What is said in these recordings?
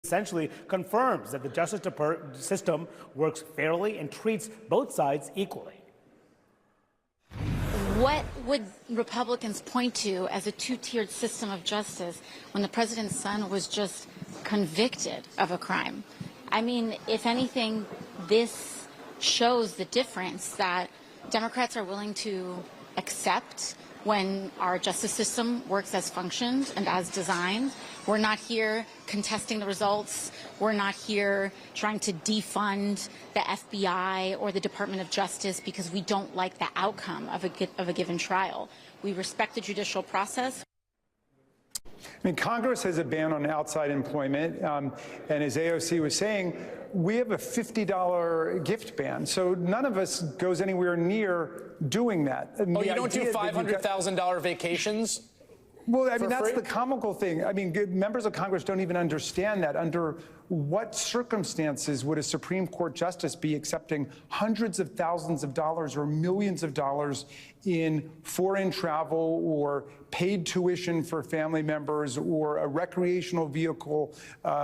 essentially confirms that the justice system works fairly and treats both sides equally. What would Republicans point to as a two-tiered system of justice when the president's son was just convicted of a crime? I mean, if anything, this shows the difference that Democrats are willing to accept when our justice system works as functioned and as designed. We're not here contesting the results. We're not here trying to defund the FBI or the Department of Justice because we don't like the outcome of a given trial. We respect the judicial process. I mean, Congress has a ban on outside employment, and as AOC was saying, we have a $50 gift ban, so none of us goes anywhere near doing that. Oh, you don't do $500,000 vacations? Well, I mean, that's the comical thing. I mean, members of Congress don't even understand that. Under what circumstances would a Supreme Court justice be accepting hundreds of thousands of dollars or millions of dollars in foreign travel or paid tuition for family members or a recreational vehicle,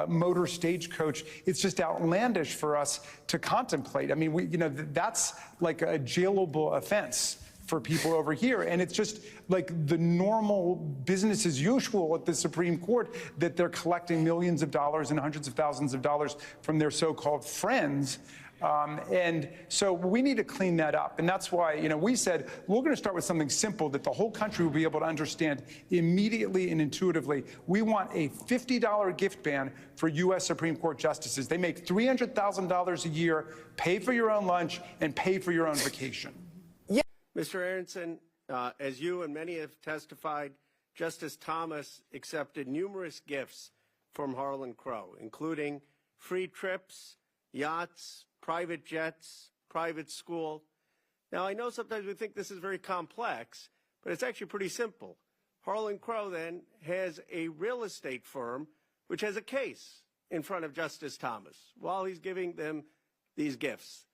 motor stagecoach? It's just outlandish for us to contemplate. I mean, that's like a jailable offense for people over here. And it's just like the normal business as usual at the Supreme Court that they're collecting millions of dollars and hundreds of thousands of dollars from their so-called friends. And so we need to clean that up. And that's why, we said we're going to start with something simple that the whole country will be able to understand immediately and intuitively. We want a $50 gift ban for U.S. Supreme Court justices. They make $300,000 a year, pay for your own lunch, and pay for your own vacation. Mr. Aronson, as you and many have testified, Justice Thomas accepted numerous gifts from Harlan Crow, including free trips, yachts, private jets, private school. Now, I know sometimes we think this is very complex, but it's actually pretty simple. Harlan Crow then has a real estate firm which has a case in front of Justice Thomas while he's giving them these gifts.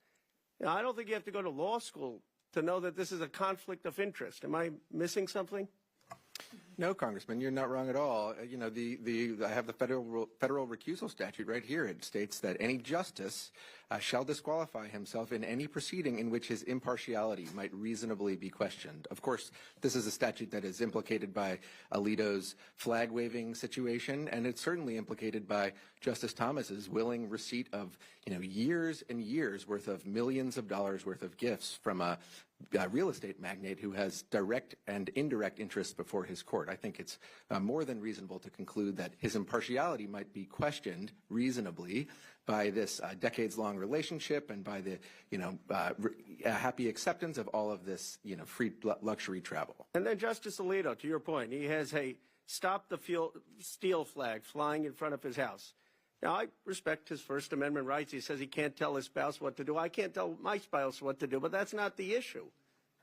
Now, I don't think you have to go to law school to know that this is a conflict of interest. Am I missing something? No, Congressman, you're not wrong at all. I have the federal recusal statute right here. It states that any justice shall disqualify himself in any proceeding in which his impartiality might reasonably be questioned. Of course, this is a statute that is implicated by Alito's flag-waving situation, and it's certainly implicated by Justice Thomas's willing receipt of, years and years worth of millions of dollars worth of gifts from a real estate magnate who has direct and indirect interests before his court. I think it's more than reasonable to conclude that his impartiality might be questioned reasonably by this decades-long relationship and by the, happy acceptance of all of this, free luxury travel. And then Justice Alito, to your point, he has a stop the steal flag flying in front of his house. Now, I respect his First Amendment rights. He says he can't tell his spouse what to do. I can't tell my spouse what to do, but that's not the issue,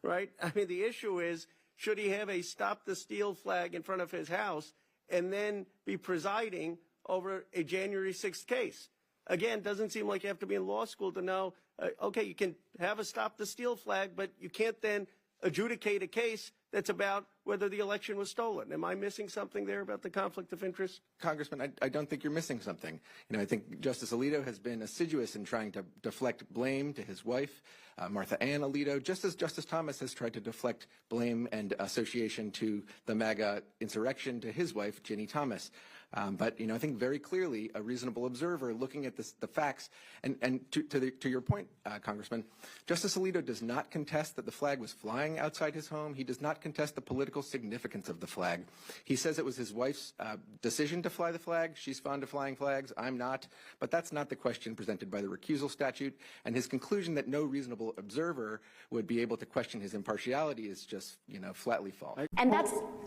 right? I mean, the issue is, should he have a stop the steal flag in front of his house and then be presiding over a January 6th case? Again, doesn't seem like you have to be in law school to know, okay, you can have a stop the steal flag, but you can't then adjudicate a case that's about whether the election was stolen. Am I missing something there about the conflict of interest? Congressman, I don't think you're missing something. I think Justice Alito has been assiduous in trying to deflect blame to his wife, Martha Ann Alito, just as Justice Thomas has tried to deflect blame and association to the MAGA insurrection to his wife, Ginny Thomas. But I think very clearly a reasonable observer looking at the facts, and to your point, Congressman, Justice Alito does not contest that the flag was flying outside his home. He does not contest the political significance of the flag. He says it was his wife's decision to fly the flag. She's fond of flying flags. I'm not. But that's not the question presented by the recusal statute. And his conclusion that no reasonable observer would be able to question his impartiality is just, flatly false.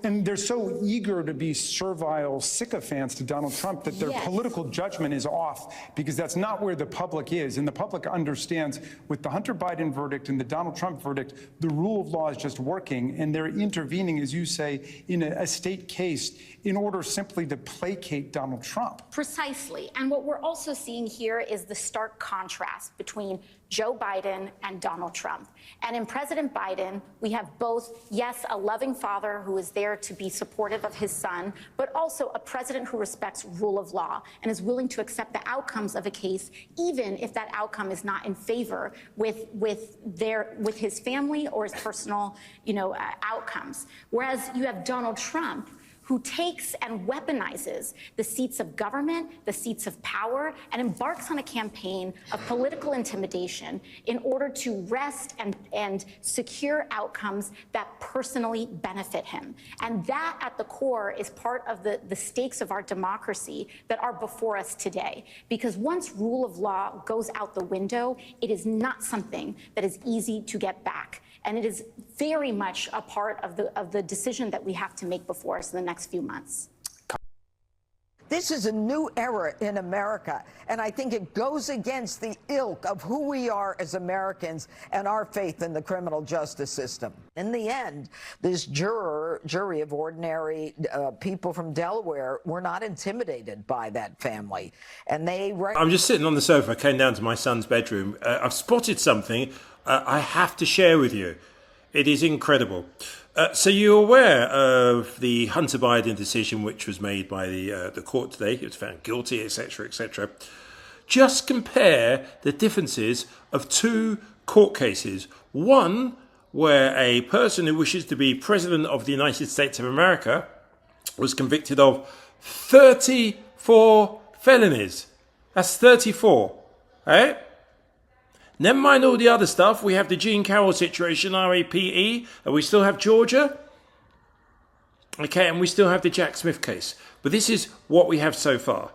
And they're so eager to be servile sycophants to Donald Trump that their political judgment is off, because that's not where the public is. And the public understands with the Hunter Biden verdict and the Donald Trump verdict, the rule of law is just working, and they're intervening, as you say, in a state case in order simply to placate Donald Trump. Precisely. And what we're also seeing here is the stark contrast between Joe Biden and Donald Trump. And in President Biden, we have both, yes, a loving father who is there to be supportive of his son, but also a president president who respects rule of law and is willing to accept the outcomes of a case, even if that outcome is not in favor with his family or his personal, outcomes. Whereas you have Donald Trump, who takes and weaponizes the seats of government, the seats of power, and embarks on a campaign of political intimidation in order to wrest and secure outcomes that personally benefit him. And that, at the core, is part of the stakes of our democracy that are before us today. Because once rule of law goes out the window, it is not something that is easy to get back. And it is very much a part of the decision that we have to make before us in the next few months. This is a new era in America, and I think it goes against the ilk of who we are as Americans and our faith in the criminal justice system. In the end, this jury of ordinary people from Delaware were not intimidated by that family. And I'm just sitting on the sofa, came down to my son's bedroom. I've spotted something I have to share with you. It is incredible. So you're aware of the Hunter Biden decision, which was made by the court today. He was found guilty, etc., etc. Just compare the differences of two court cases. One where a person who wishes to be president of the United States of America was convicted of 34 felonies. That's 34, right? Never mind all the other stuff. We have the Jean Carroll situation, RAPE, and we still have Georgia. Okay, and we still have the Jack Smith case. But this is what we have so far.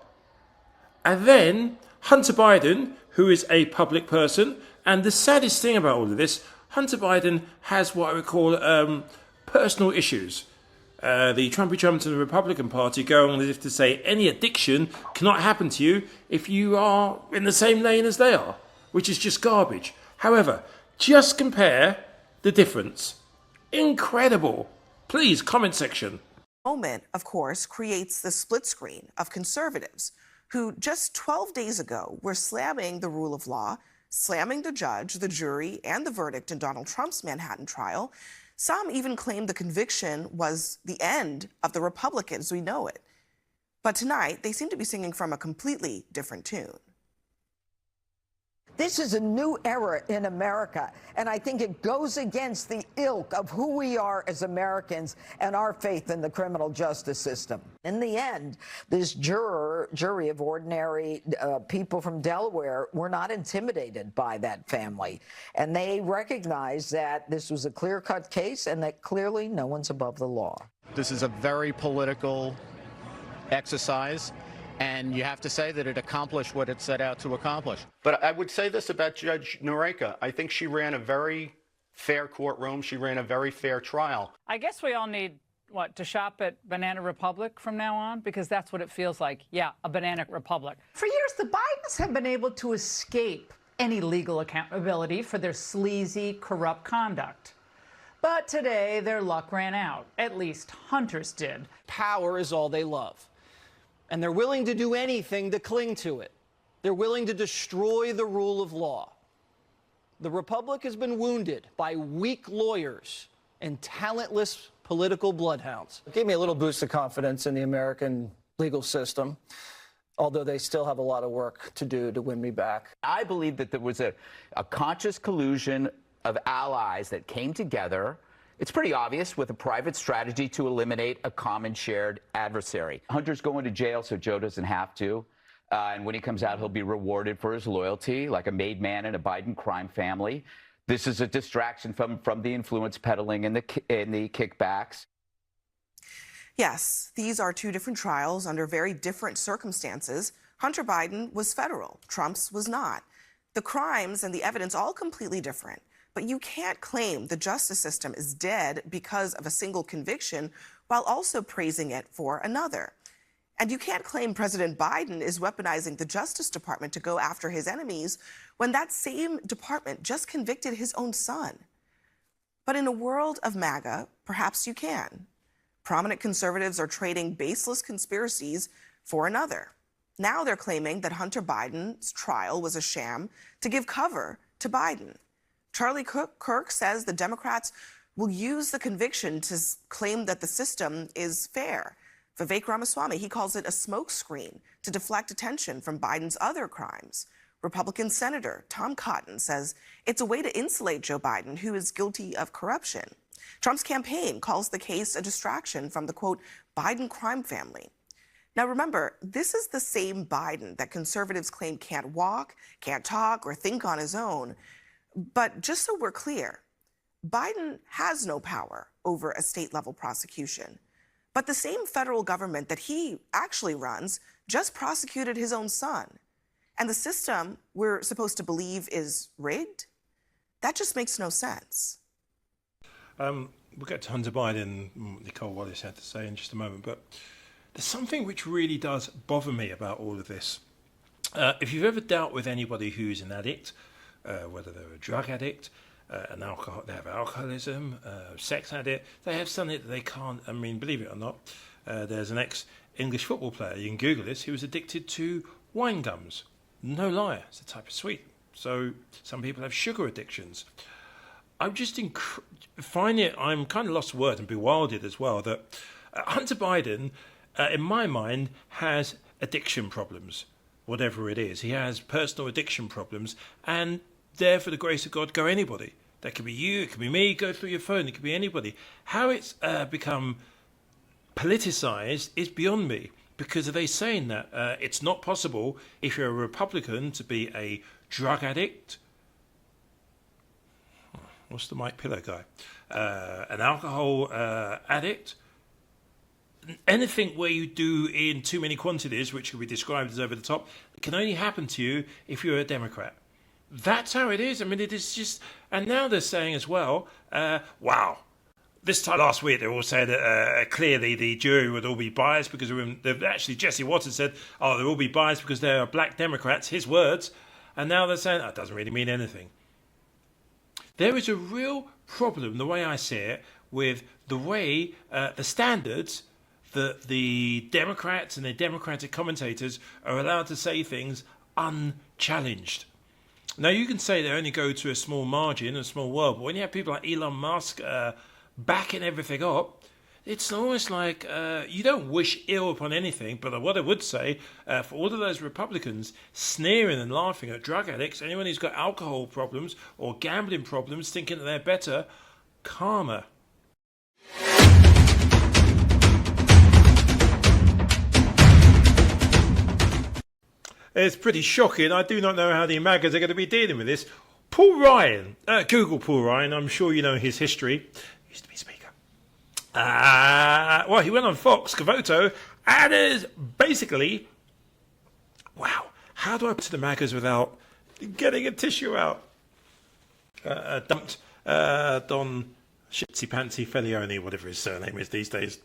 And then Hunter Biden, who is a public person, and the saddest thing about all of this, Hunter Biden has what I would call personal issues. The Trumpy Trumps and the Republican Party go on as if to say any addiction cannot happen to you if you are in the same lane as they are, which is just garbage. However, just compare the difference. Incredible. Please, comment section. Moment, of course, creates the split screen of conservatives who just 12 days ago were slamming the rule of law, slamming the judge, the jury, and the verdict in Donald Trump's Manhattan trial. Some even claimed the conviction was the end of the Republicans, we know it. But tonight, they seem to be singing from a completely different tune. This is a new era in America, and I think it goes against the ilk of who we are as Americans and our faith in the criminal justice system. In the end, this jury of ordinary people from Delaware were not intimidated by that family, and they recognized that this was a clear-cut case and that clearly no one's above the law. This is a very political exercise, and you have to say that it accomplished what it set out to accomplish. But I would say this about Judge Noreika. I think she ran a very fair courtroom. She ran a very fair trial. I guess we all need, to shop at Banana Republic from now on? Because that's what it feels like. Yeah, a Banana Republic. For years, the Bidens have been able to escape any legal accountability for their sleazy, corrupt conduct. But today, their luck ran out. At least Hunter's did. Power is all they love. And they're willing to do anything to cling to it. They're willing to destroy the rule of law. The Republic has been wounded by weak lawyers and talentless political bloodhounds. It gave me a little boost of confidence in the American legal system, although they still have a lot of work to do to win me back. I believe that there was a conscious collusion of allies that came together. It's pretty obvious, with a private strategy to eliminate a common shared adversary. Hunter's going to jail, so Joe doesn't have to. And when he comes out, he'll be rewarded for his loyalty, like a made man in a Biden crime family. This is a distraction from the influence peddling and the kickbacks. Yes, these are two different trials under very different circumstances. Hunter Biden was federal. Trump's was not. The crimes and the evidence all completely different. But you can't claim the justice system is dead because of a single conviction while also praising it for another. And you can't claim President Biden is weaponizing the Justice Department to go after his enemies when that same department just convicted his own son. But in a world of MAGA, perhaps you can. Prominent conservatives are trading baseless conspiracies for another. Now they're claiming that Hunter Biden's trial was a sham to give cover to Biden. Charlie Kirk says the Democrats will use the conviction to claim that the system is fair. Vivek Ramaswamy, he calls it a smokescreen to deflect attention from Biden's other crimes. Republican Senator Tom Cotton says it's a way to insulate Joe Biden, who is guilty of corruption. Trump's campaign calls the case a distraction from the, quote, Biden crime family. Now, remember, this is the same Biden that conservatives claim can't walk, can't talk, or think on his own. But just so we're clear, Biden has no power over a state-level prosecution. But the same federal government that he actually runs just prosecuted his own son. And the system we're supposed to believe is rigged? That just makes no sense. We'll get to Hunter Biden, Nicole Wallace had to say in just a moment, but there's something which really does bother me about all of this. If you've ever dealt with anybody who's an addict, whether they're a drug addict, they have alcoholism, sex addict, they have something that they can't, I mean, believe it or not, there's an ex-English football player, you can Google this, he was addicted to wine gums. No lie, it's a type of sweet. So some people have sugar addictions. I'm just find it, I'm kind of lost for words and bewildered as well that Hunter Biden, in my mind, has addiction problems, whatever it is. He has personal addiction problems, and there, for the grace of God, go anybody. That could be you, it could be me, go through your phone, it could be anybody. How it's become politicized is beyond me, because are they saying that it's not possible if you're a Republican to be a drug addict? What's the Mike Pillow guy? An alcohol addict? Anything where you do in too many quantities, which could be described as over the top, can only happen to you if you're a Democrat. That's how it is. I mean, it is just... And now they're saying as well, wow, this time last week they all said clearly the jury would all be biased because actually Jesse Watson said, oh, they'll all be biased because they're black Democrats, his words. And now they're saying, that doesn't really mean anything. There is a real problem, the way I see it, with the way the standards that the Democrats and the Democratic commentators are allowed to say things unchallenged. Now, you can say they only go to a small margin, a small world, but when you have people like Elon Musk backing everything up, it's almost like you don't wish ill upon anything, but what I would say, for all of those Republicans sneering and laughing at drug addicts, anyone who's got alcohol problems or gambling problems, thinking that they're better, karma. It's pretty shocking. I do not know how the MAGAs are going to be dealing with this. Paul Ryan, Google Paul Ryan, I'm sure you know his history. He used to be Speaker. Well, he went on Fox, Cavoto, and is basically, wow, how do I put to the MAGAs without getting a tissue out? Dumped Don Shitsy Pantsy Felioni, whatever his surname is these days.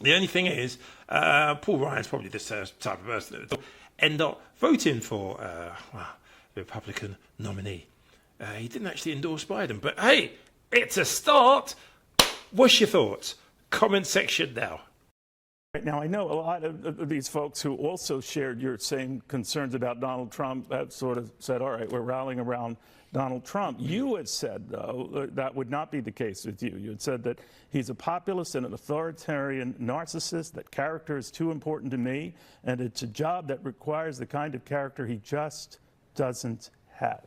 The only thing is, Paul Ryan's probably this type of person that will end up voting for the Republican nominee. He didn't actually endorse Biden, but hey, it's a start. What's your thoughts? Comment section now. Right now, I know a lot of these folks who also shared your same concerns about Donald Trump have sort of said, all right, we're rallying around Donald Trump. You had said, though, that would not be the case with you. You had said that he's a populist and an authoritarian narcissist, that character is too important to me, and it's a job that requires the kind of character he just doesn't have.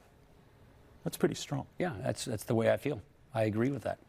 That's pretty strong. Yeah, that's the way I feel. I agree with that.